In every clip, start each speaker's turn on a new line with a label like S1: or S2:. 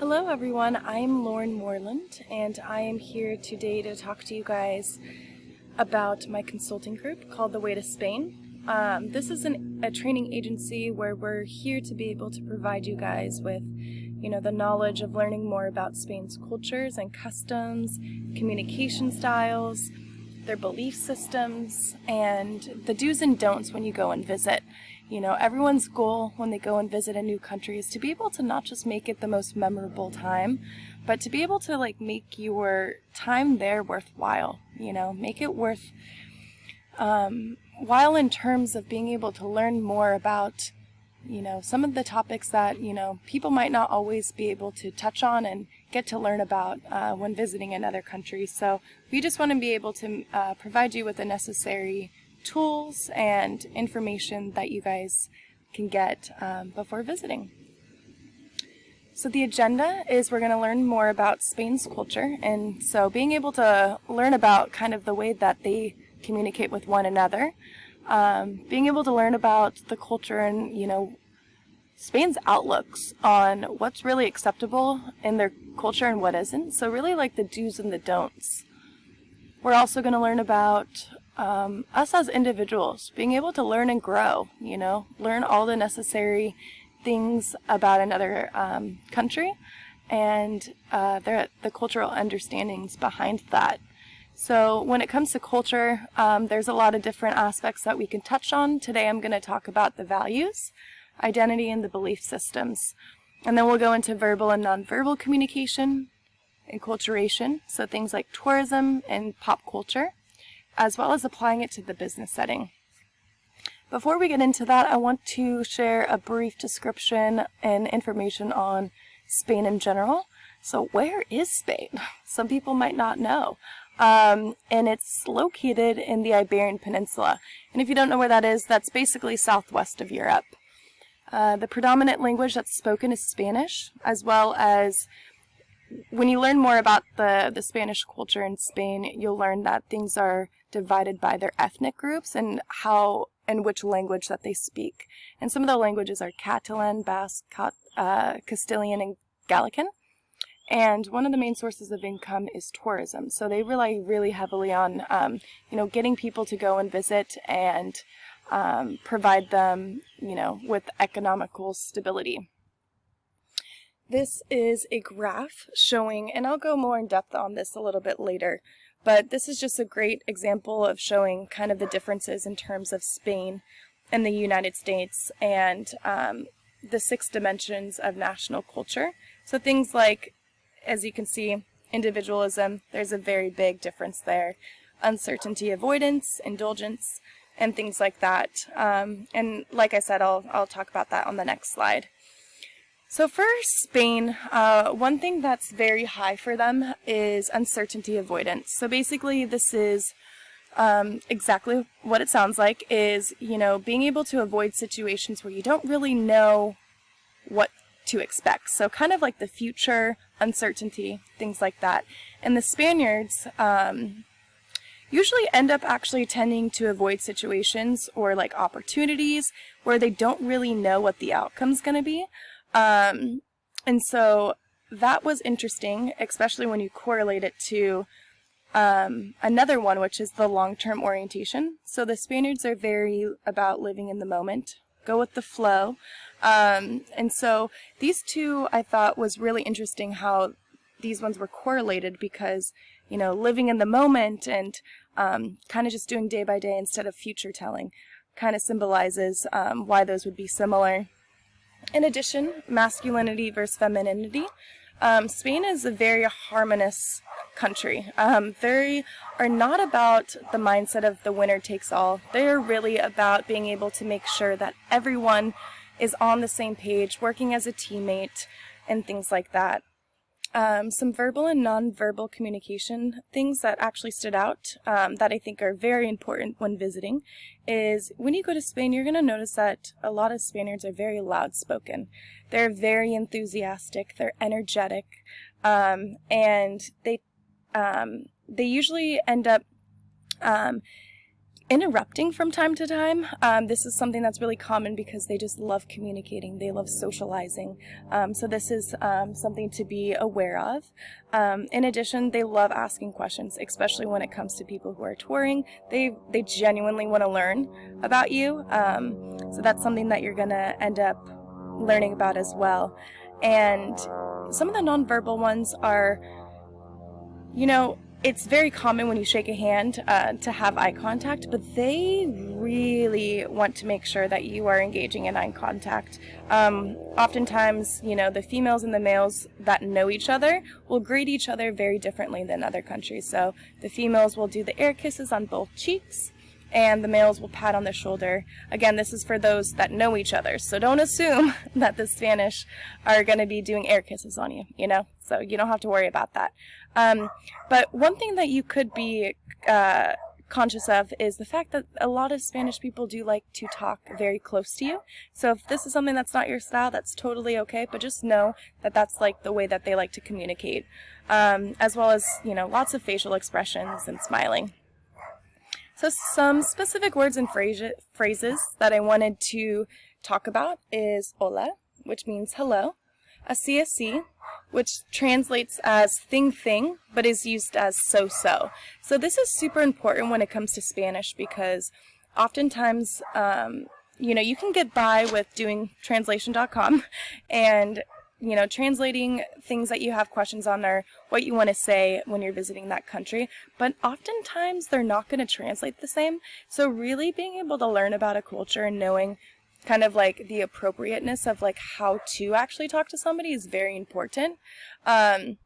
S1: Hello everyone, I'm Lauren Moreland and I am here today to talk to you guys about my consulting group called The Way to Spain. This is a training agency where we're here to be able to provide you guys with the knowledge of learning more about Spain's cultures and customs, communication styles, their belief systems, and the do's and don'ts when you go and visit. Everyone's goal when they go and visit a new country is to be able to not just make it the most memorable time, but to be able to make your time there worthwhile, make it worth while in terms of being able to learn more about, some of the topics that, people might not always be able to touch on and get to learn about when visiting another country. So we just want to be able to provide you with the necessary tools and information that you guys can get before visiting. So the agenda is we're going to learn more about Spain's culture, and so being able to learn about kind of the way that they communicate with one another, being able to learn about the culture and, Spain's outlooks on what's really acceptable in their culture and what isn't. So really the do's and the don'ts. We're also going to learn about us as individuals, being able to learn and grow, learn all the necessary things about another country and the cultural understandings behind that. So when it comes to culture, there's a lot of different aspects that we can touch on. Today I'm going to talk about the values, identity, and the belief systems. And then we'll go into verbal and nonverbal communication, enculturation, so things like tourism and pop culture, as well as applying it to the business setting. Before we get into that, I want to share a brief description and information on Spain in general. So where is Spain? Some people might not know. And it's located in the Iberian Peninsula. And if you don't know where that is, that's basically southwest of Europe. The predominant language that's spoken is Spanish, as well as when you learn more about the Spanish culture in Spain, you'll learn that things are divided by their ethnic groups and how and which language that they speak. And some of the languages are Catalan, Basque, Castilian, and Galician. And one of the main sources of income is tourism. So they rely really heavily on, getting people to go and visit and provide them, with economical stability. This is a graph showing, and I'll go more in depth on this a little bit later, but this is just a great example of showing kind of the differences in terms of Spain and the United States and the 6 dimensions of national culture. So things like, as you can see, individualism, there's a very big difference there. Uncertainty avoidance, indulgence, and things like that. And like I said, I'll talk about that on the next slide. So for Spain, one thing that's very high for them is uncertainty avoidance. So basically this is exactly what it sounds like, is, being able to avoid situations where you don't really know what to expect. So kind of like the future, uncertainty, things like that. And the Spaniards usually end up actually tending to avoid situations or opportunities where they don't really know what the outcome's going to be. And so that was interesting, especially when you correlate it to another one, which is the long-term orientation. So the Spaniards are very about living in the moment, go with the flow. And so these two I thought was really interesting how these ones were correlated because, living in the moment and kind of just doing day by day instead of future telling kind of symbolizes why those would be similar. In addition, masculinity versus femininity. Spain is a very harmonious country. They are not about the mindset of the winner takes all. They are really about being able to make sure that everyone is on the same page, working as a teammate, and things like that. Some verbal and nonverbal communication things that actually stood out that I think are very important when visiting is when you go to Spain, you're going to notice that a lot of Spaniards are very loud spoken. They're very enthusiastic, they're energetic, and they usually end up interrupting from time to time. This is something that's really common because they just love communicating. They love socializing. So this is something to be aware of. In addition, they love asking questions, especially when it comes to people who are touring. They genuinely want to learn about you. So that's something that you're going to end up learning about as well. And some of the nonverbal ones are, it's very common when you shake a hand to have eye contact, but they really want to make sure that you are engaging in eye contact. Oftentimes, the females and the males that know each other will greet each other very differently than other countries. So the females will do the air kisses on both cheeks, and the males will pat on the shoulder. Again, this is for those that know each other, so don't assume that the Spanish are going to be doing air kisses on you, so you don't have to worry about that. But one thing that you could be conscious of is the fact that a lot of Spanish people do like to talk very close to you. So if this is something that's not your style, that's totally okay, but just know that that's like the way that they like to communicate, as well as, lots of facial expressions and smiling. So some specific words and phrases that I wanted to talk about is hola, which means hello, así, which translates as thing, but is used as so. So this is super important when it comes to Spanish because oftentimes, you can get by with doing translation.com and, translating things that you have questions on or what you want to say when you're visiting that country, but oftentimes they're not going to translate the same. So really being able to learn about a culture and knowing kind of like the appropriateness of like how to actually talk to somebody is very important. In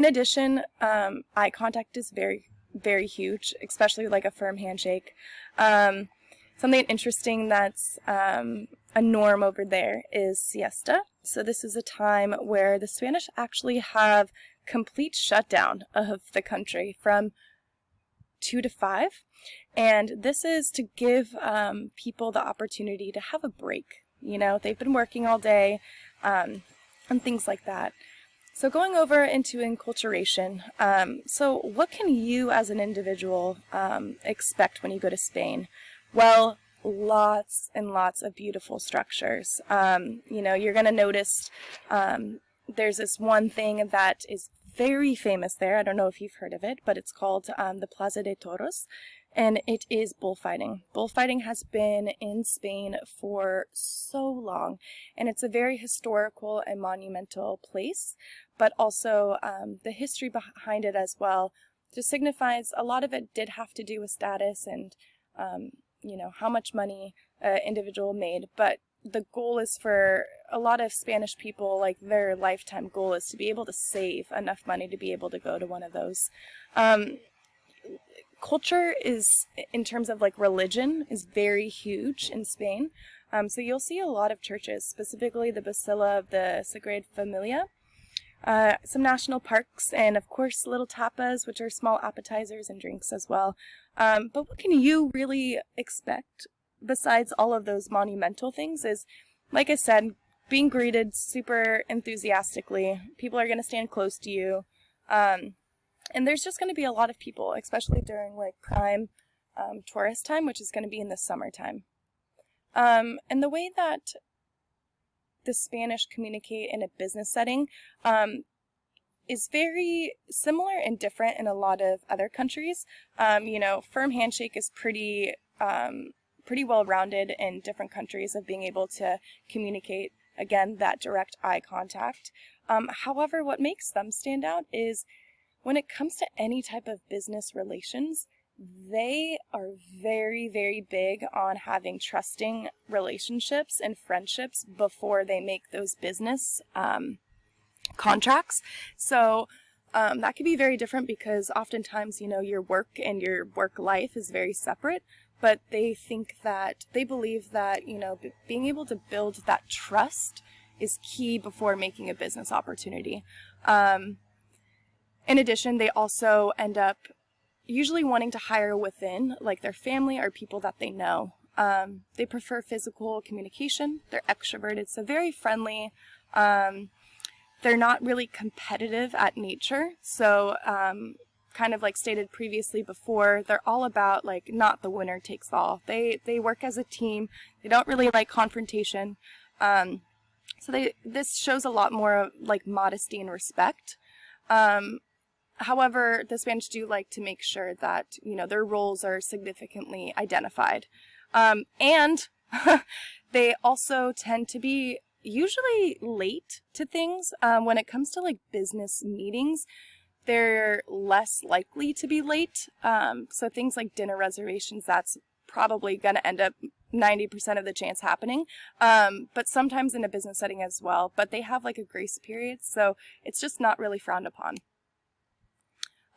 S1: addition, eye contact is very, very huge, especially like a firm handshake. Something interesting that's a norm over there is siesta. So this is a time where the Spanish actually have complete shutdown of the country from 2 to 5. And this is to give people the opportunity to have a break. They've been working all day and things like that. So going over into enculturation, so what can you as an individual expect when you go to Spain? Well, lots and lots of beautiful structures. You're going to notice there's this one thing that is very famous there. I don't know if you've heard of it, but it's called the Plaza de Toros, and it is bullfighting. Bullfighting has been in Spain for so long, and it's a very historical and monumental place, but also the history behind it as well just signifies a lot of it did have to do with status and how much money an individual made, but the goal is for a lot of Spanish people, like their lifetime goal is to be able to save enough money to be able to go to one of those. Culture is, in terms of like religion, is very huge in Spain. So you'll see a lot of churches, specifically the Basilica of the Sagrada Familia, some national parks, and of course little tapas, which are small appetizers and drinks as well. But what can you really expect besides all of those monumental things is, like I said, being greeted super enthusiastically. People are going to stand close to you. And there's just going to be a lot of people, especially during like prime tourist time, which is going to be in the summertime. And the way that the Spanish communicate in a business setting is very similar and different in a lot of other countries. Firm handshake is pretty well-rounded in different countries of being able to communicate, again, that direct eye contact. However, what makes them stand out is when it comes to any type of business relations, they are very, very big on having trusting relationships and friendships before they make those business contracts. So that could be very different because oftentimes, your work and your work life is very separate. But they believe that, being able to build that trust is key before making a business opportunity. In addition, they also end up usually wanting to hire within, like their family or people that they know. They prefer physical communication. They're extroverted, so very friendly. They're not really competitive at nature, so kind of like stated previously before, they're all about like not the winner takes all. They work as a team. They don't really like confrontation. So this shows a lot more of like modesty and respect. However, the Spanish do like to make sure that, you know, their roles are significantly identified. And they also tend to be usually late to things. When it comes to like business meetings, they're less likely to be late. So things like dinner reservations, that's probably going to end up 90% of the chance happening. But sometimes in a business setting as well. But they have like a grace period, so it's just not really frowned upon.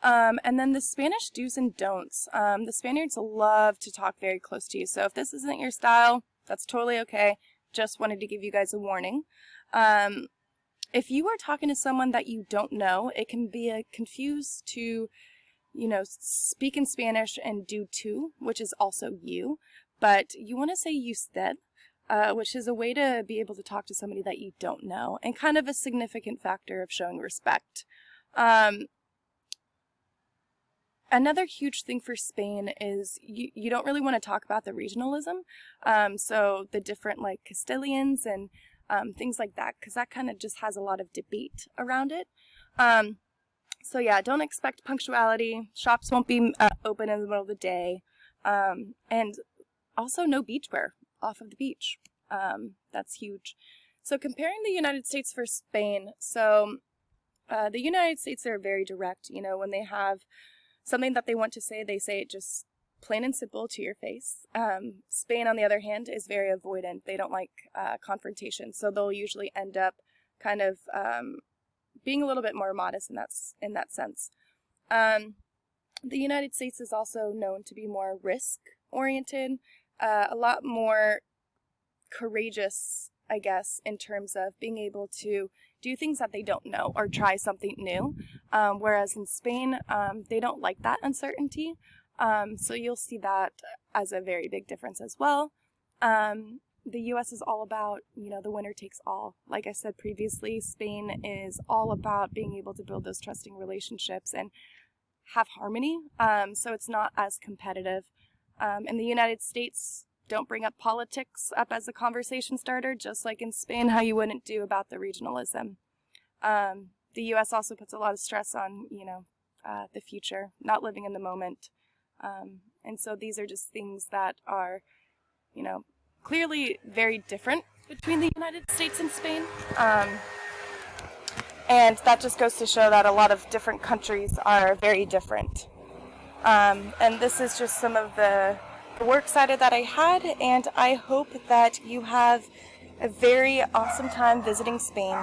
S1: And then the Spanish do's and don'ts. The Spaniards love to talk very close to you. So if this isn't your style, that's totally okay. Just wanted to give you guys a warning. If you are talking to someone that you don't know, it can be confused to, you know, speak in Spanish and do too, which is also you. But you want to say usted, which is a way to be able to talk to somebody that you don't know, and kind of a significant factor of showing respect. Another huge thing for Spain is you don't really want to talk about the regionalism, so the different like Castilians and things like that, because that kind of just has a lot of debate around it. So yeah, don't expect punctuality. Shops won't be open in the middle of the day, and also no beachwear off of the beach. That's huge. So comparing the United States for Spain, so the United States are very direct. You know, when they have something that they want to say, they say it just plain and simple to your face. Spain, on the other hand, is very avoidant. They don't like confrontation, so they'll usually end up kind of being a little bit more modest in that sense. The United States is also known to be more risk-oriented, a lot more courageous, I guess, in terms of being able to do things that they don't know or try something new. Whereas in Spain, they don't like that uncertainty. So you'll see that as a very big difference as well. The U.S. is all about, you know, the winner takes all. Like I said previously, Spain is all about being able to build those trusting relationships and have harmony. So it's not as competitive. In the United States, don't bring up politics up as a conversation starter, just like in Spain, how you wouldn't do about the regionalism. The U.S. also puts a lot of stress on, you know, the future, not living in the moment. And so these are just things that are, you know, clearly very different between the United States and Spain. And that just goes to show that a lot of different countries are very different. And this is just some of the work cited that I had, and I hope that you have a very awesome time visiting Spain.